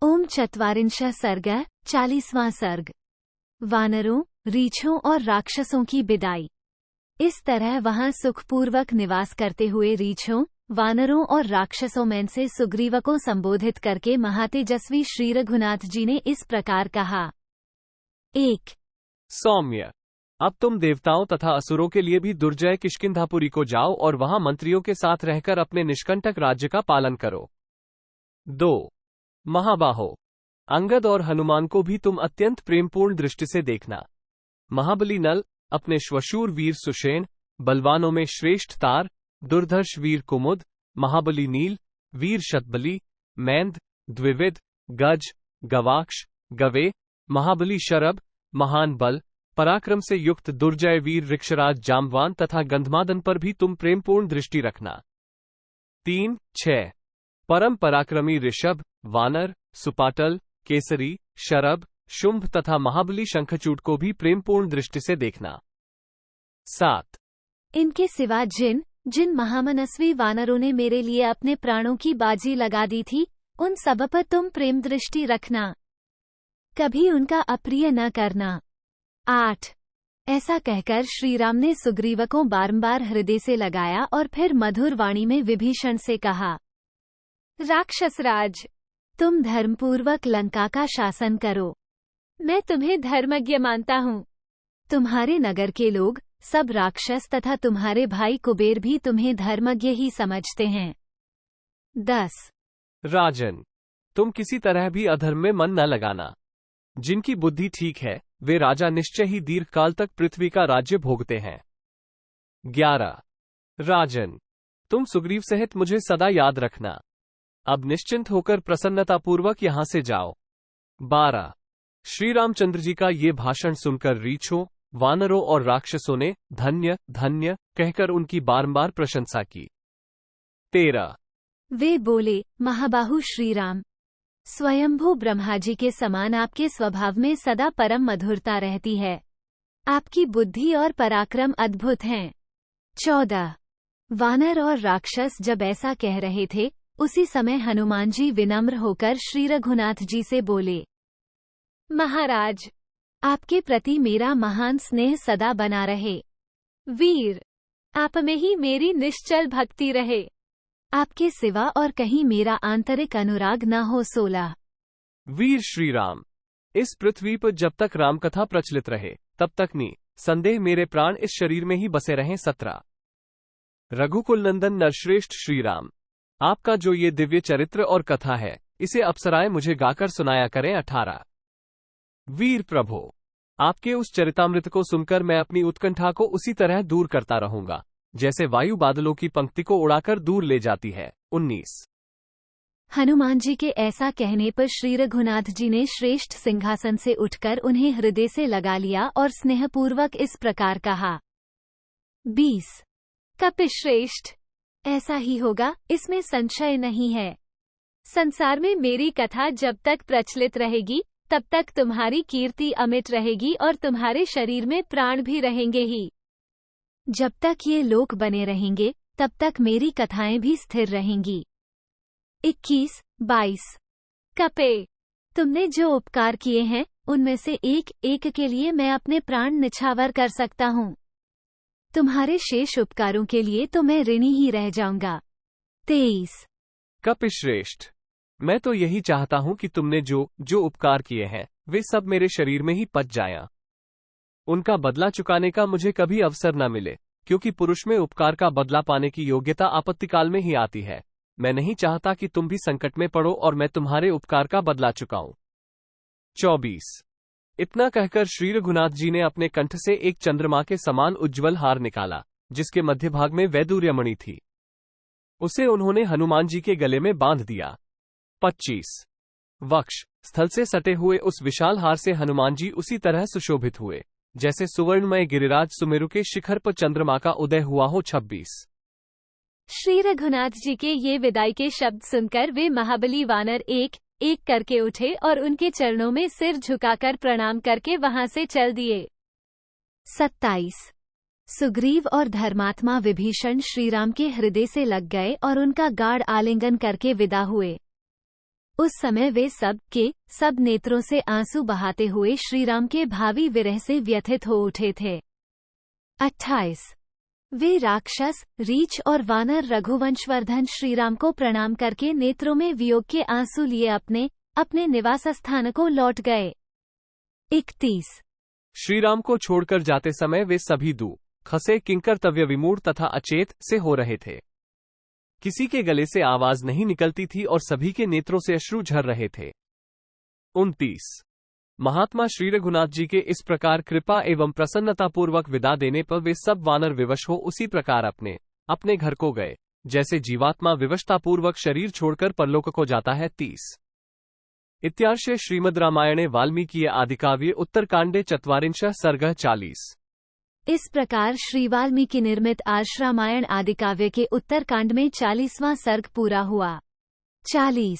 ओम चत्वारिंशः सर्गः 40वां सर्ग। वानरों, रीछों और राक्षसों की विदाई। इस तरह वहां सुखपूर्वक निवास करते हुए रीछों, वानरों और राक्षसों में से सुग्रीव को संबोधित करके महातेजस्वी श्री रघुनाथ जी ने इस प्रकार कहा। 1। सौम्य, अब तुम देवताओं तथा असुरों के लिए भी दुर्जय किष्किंधापुरी को जाओ और वहां मंत्रियों के साथ रहकर अपने निष्कंटक राज्य का पालन करो। 2। महाबाहो, अंगद और हनुमान को भी तुम अत्यंत प्रेमपूर्ण दृष्टि से देखना। महाबली नल अपने श्वशूर वीर सुषेण, बलवानों में श्रेष्ठ तार, दुर्धर्ष वीर कुमुद, महाबली नील, वीर शतबली, मैंद, द्विविद, गज, गवाक्ष, गवे, महाबली शरभ, महान बल, पराक्रम से युक्त दुर्जय वीर ऋक्षराज जाम्बवान तथा गंधमादन पर भी तुम प्रेमपूर्ण दृष्टि रखना। 3, 6। परम पराक्रमी ऋषभ, वानर, सुपाटल, केसरी, शरभ, शुंभ तथा महाबली शंखचूड को भी प्रेमपूर्ण दृष्टि से देखना। 7। इनके सिवा जिन जिन महामनस्वी वानरों ने मेरे लिए अपने प्राणों की बाजी लगा दी थी, उन सब पर तुम प्रेम दृष्टि रखना, कभी उनका अप्रिय न करना। 8। ऐसा कहकर श्रीराम ने सुग्रीव को बारंबार हृदय से लगाया और फिर मधुर वाणी में विभीषण से कहा। राक्षसराज, तुम धर्मपूर्वक लंका का शासन करो, मैं तुम्हें धर्मज्ञ मानता हूँ। तुम्हारे नगर के लोग, सब राक्षस तथा तुम्हारे भाई कुबेर भी तुम्हें धर्मज्ञ ही समझते हैं। 10। राजन, तुम किसी तरह भी अधर्म में मन न लगाना। जिनकी बुद्धि ठीक है, वे राजा निश्चय ही दीर्घ काल तक पृथ्वी का राज्य भोगते हैं। 11। राजन, तुम सुग्रीव सहित मुझे सदा याद रखना। अब निश्चिंत होकर प्रसन्नतापूर्वक यहां से जाओ। 12। श्री रामचंद्र जी का ये भाषण सुनकर रीछों, वानरों और राक्षसों ने धन्य धन्य कहकर उनकी बारंबार प्रशंसा की। 13। वे बोले, महाबाहु श्रीराम, स्वयंभू ब्रह्मा जी के समान आपके स्वभाव में सदा परम मधुरता रहती है। आपकी बुद्धि और पराक्रम अद्भुत हैं। 14। वानर और राक्षस जब ऐसा कह रहे थे, उसी समय हनुमान जी विनम्र होकर श्री रघुनाथ जी से बोले। महाराज, आपके प्रति मेरा महान स्नेह सदा बना रहे। वीर, आप में ही मेरी निश्चल भक्ति रहे। आपके सिवा और कहीं मेरा आंतरिक अनुराग न हो। 16। वीर श्रीराम, इस पृथ्वी पर जब तक रामकथा प्रचलित रहे, तब तक संदेह मेरे प्राण इस शरीर में ही बसे रहें। 17। रघुकुल नंदन नरश्रेष्ठ श्रीराम, आपका जो ये दिव्य चरित्र और कथा है, इसे अप्सराएं मुझे गाकर सुनाया करें। 18। वीर प्रभो, आपके उस चरितामृत को सुनकर मैं अपनी उत्कंठा को उसी तरह दूर करता रहूंगा, जैसे वायु बादलों की पंक्ति को उड़ाकर दूर ले जाती है। 19। हनुमान जी के ऐसा कहने पर श्री रघुनाथ जी ने श्रेष्ठ सिंहासन से उठकर उन्हें हृदय से लगा लिया और स्नेहपूर्वक इस प्रकार कहा। 20। कपिश्रेष्ठ, ऐसा ही होगा, इसमें संशय नहीं है। संसार में मेरी कथा जब तक प्रचलित रहेगी, तब तक तुम्हारी कीर्ति अमिट रहेगी और तुम्हारे शरीर में प्राण भी रहेंगे ही। जब तक ये लोक बने रहेंगे, तब तक मेरी कथाएं भी स्थिर रहेंगी। 21, 22। कपे, तुमने जो उपकार किए हैं, उनमें से एक एक के लिए मैं अपने प्राण निछावर कर सकता हूँ। तुम्हारे शेष उपकारों के लिए तो मैं ऋणी ही रह जाऊंगा। 23। कपिश्रेष्ठ, मैं तो यही चाहता हूं कि तुमने जो जो उपकार किए हैं, वे सब मेरे शरीर में ही पच जाएं। उनका बदला चुकाने का मुझे कभी अवसर न मिले, क्योंकि पुरुष में उपकार का बदला पाने की योग्यता आपत्तिकाल में ही आती है। मैं नहीं चाहता कि तुम भी संकट में पड़ो और मैं तुम्हारे उपकार का बदला चुकाऊं। 24। इतना कहकर श्री रघुनाथ जी ने अपने कंठ से एक चंद्रमा के समान उज्ज्वल हार निकाला, जिसके मध्य भाग में वैदूर्यमणि थी। उसे उन्होंने हनुमान जी के गले में बांध दिया। 25। वक्ष स्थल से सटे हुए उस विशाल हार से हनुमान जी उसी तरह सुशोभित हुए, जैसे सुवर्णमय गिरिराज सुमेरु के शिखर पर चंद्रमा का उदय हुआ हो। 26। श्री रघुनाथ जी के ये विदाई के शब्द सुनकर वे महाबली वानर एक एक करके उठे और उनके चरणों में सिर झुकाकर प्रणाम करके वहां से चल दिए। 27। सुग्रीव और धर्मात्मा विभीषण श्रीराम के हृदय से लग गए और उनका गाढ़ आलिंगन करके विदा हुए। उस समय वे सब नेत्रों से आंसू बहाते हुए श्रीराम के भावी विरह से व्यथित हो उठे थे। 28। वे राक्षस, रीछ और वानर रघुवंशवर्धन श्रीराम को प्रणाम करके नेत्रों में वियोग के आंसू लिए अपने निवास स्थान को लौट गए। 31। श्रीराम को छोड़कर जाते समय वे सभी खसे किंकर्तव्य विमूढ़ तथा अचेत से हो रहे थे। किसी के गले से आवाज नहीं निकलती थी और सभी के नेत्रों से अश्रु झर रहे थे। 29। महात्मा श्री रघुनाथ जी के इस प्रकार कृपा एवं प्रसन्नतापूर्वक विदा देने पर वे सब वानर विवश हो उसी प्रकार अपने घर को गए, जैसे जीवात्मा विवशतापूर्वक शरीर छोड़कर परलोक को जाता है। 30। इत्यार्षे श्रीमद् रामायणे वाल्मीकीय आदिकाव्ये उत्तरकांडे चत्वारिंशः सर्गः 40। इस प्रकार श्री वाल्मीकि निर्मित आर्ष रामायण आदिकाव्य के उत्तरकांड में 40वां सर्ग पूरा हुआ। 40।